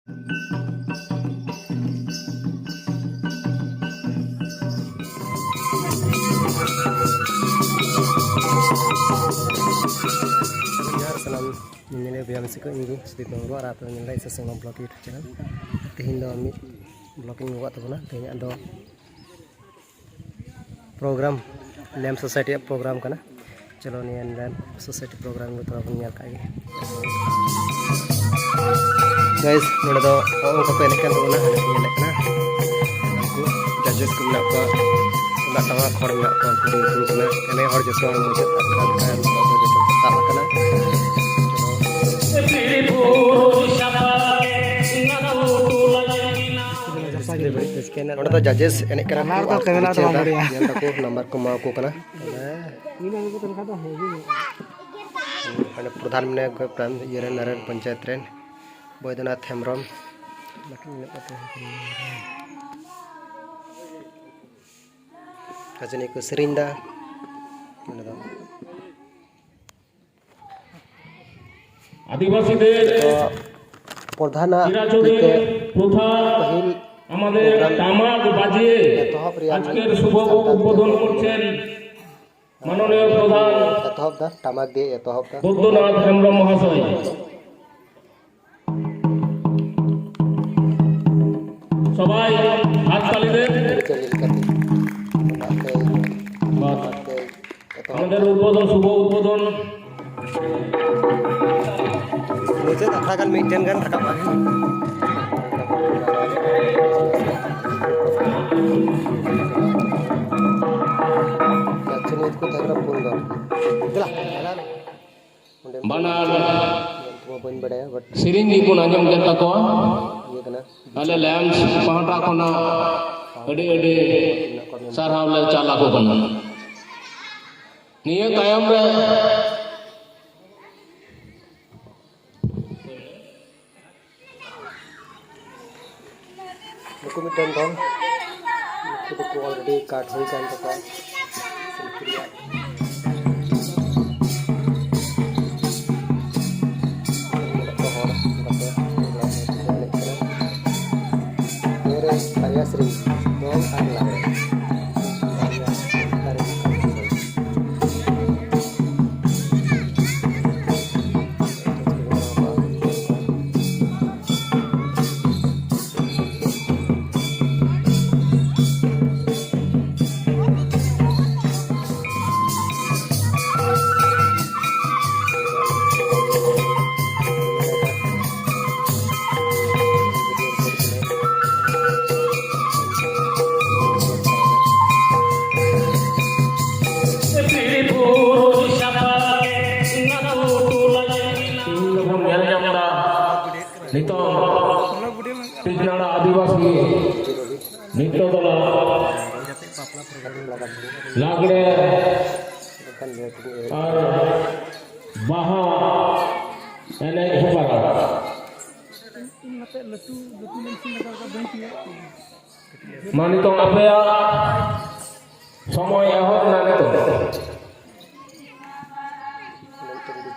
Salam ini biar masih ini sedikit nunggu atau nilai sesuatu blog YouTube channel. Tihin do ami blogging buat tu na. Tihin ada program Lamb Society program kana. Chalo ni Lamb Society program itu aku nyal kai. Guys, nolak do orang kau pelikan tu na, nyalek na. Aku judges ku nak apa? Nak tahu khor nak apa? Guru kana. Kene hor jodoh orang mujud kan atau jodoh tak kana. Noda to judges enek kana number ko ma ko kana ana pradhan mane ko pran yere narar panchayat ren Boydonath Hemrom kajani ko serinda आदिवासी प्रधान पहल আমাদের তামাক বাজিয়ে আজকের শুভ উদ্বোধন করছেন মাননীয় প্রধান তামাক দিয়ে বৈদ্যনাথ হেমব্রম মহাশয়। সবাই হাততালি দেন আমাদের উদ্বোধন শুভ উদ্বোধন मुझे अखड़ा kan meeting kan rakap lagi Kacung itu terhadap punggung itulah banar sering di pun anjam jenta ko ale lamb pahata kona ade sarhaw le chala ko kana niya tayam re Buku mitan dong, buku already card huई kan papa, selfie Mere karya sering dong ada nito Tijnana Adivasi nito tola lagre ar baha ene hubara manito apya somoy ehot na nito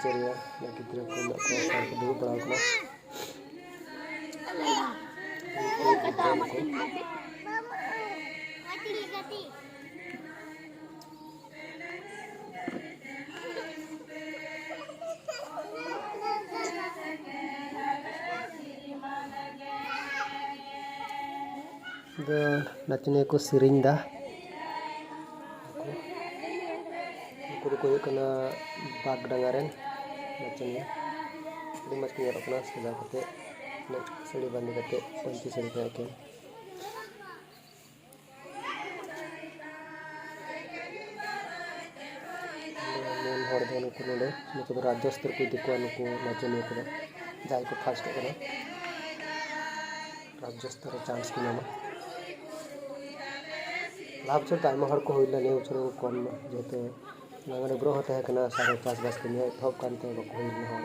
ceria lagi tidak punya kuasa kedua pelaku nacune ko siring dah aku kena bag dangaren nacune ini mas punya rokna sudah kate seli bandi kate kunci seli kate main hor don ko node nuko rajasthan ko dikwa nuko nacune ko jai ko first ko na rajasthan chance ko nama लाभ चलता है महर को होइला ने उचरो कौन जेते नगरे ग्रह होता है कना सारे चास बास के में थप कानते को होइला हो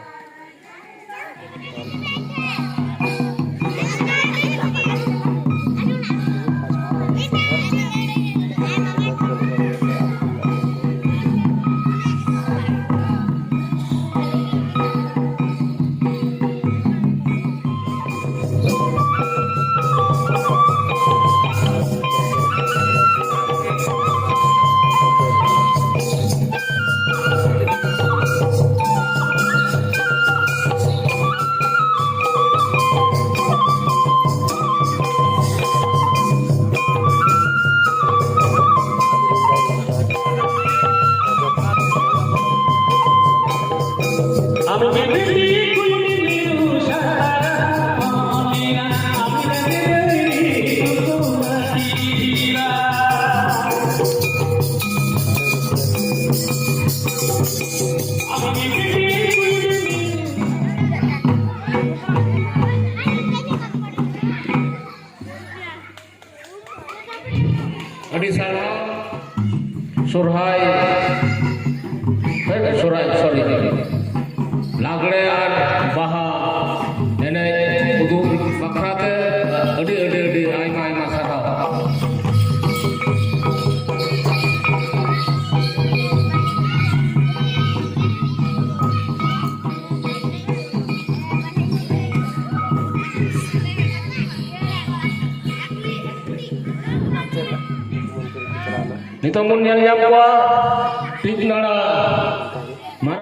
adi sarang surhay sorry laglean baha ene udu bakrate adi aima sarang. Nito mun yang nyapwa tigna